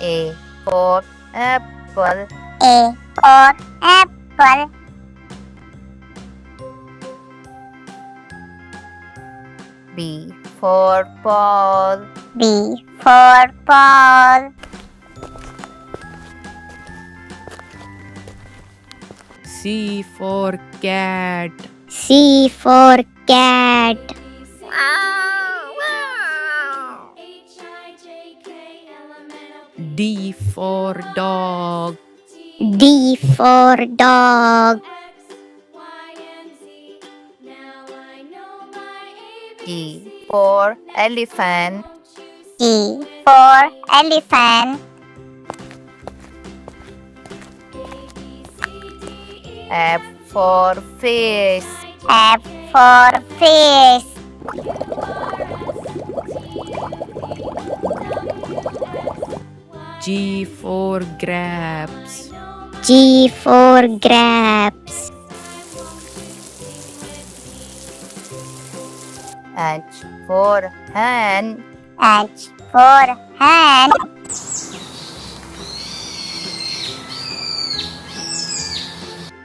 A for apple. A for apple. B for ball. B for ball. C for cat. C for cat. D for dog. D for dog. E for elephant. E for elephant. F for fish. F for fish. G for grapes. G for grapes. H for hen. H for hen.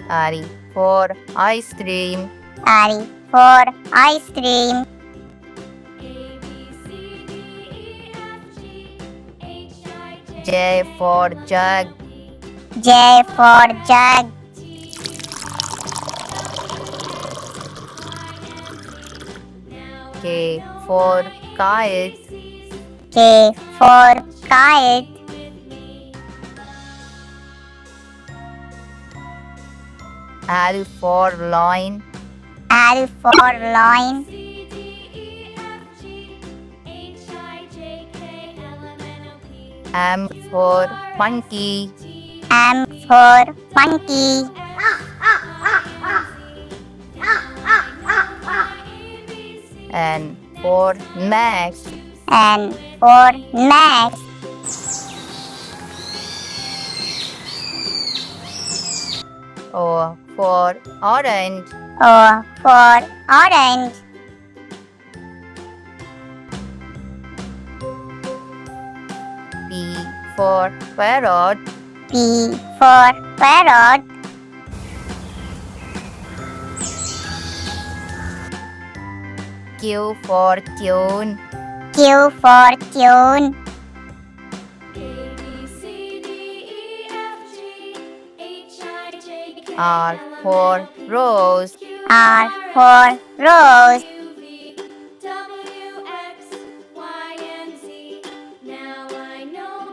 I for ice cream. I for ice cream. J for jug. J for jug. K for kite. K for kite. L for lion. L for lion. M for monkey. M for monkey. N for max. N for max. O for orange. O for orange. P for parrot. P for parrot. Q for tune. Q for tune. R for rose. R for rose.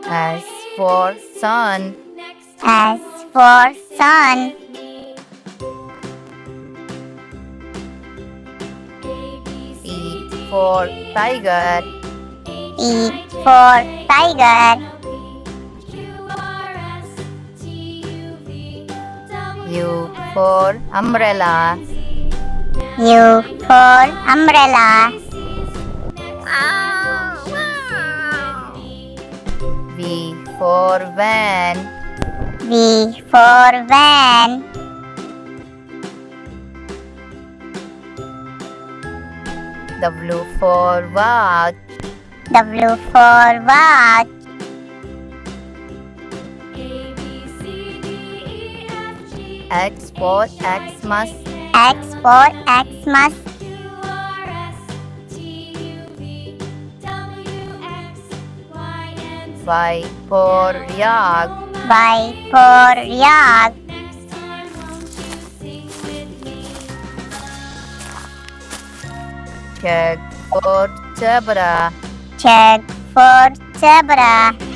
S for sun. S for sun. T for tiger. E for tiger. U for umbrella. U for umbrella. V for van. V for van. W for watch. W for watch. X for Xmas. X for Xmas. Y for yak. Y for yak. Z for zebra. Z for zebra.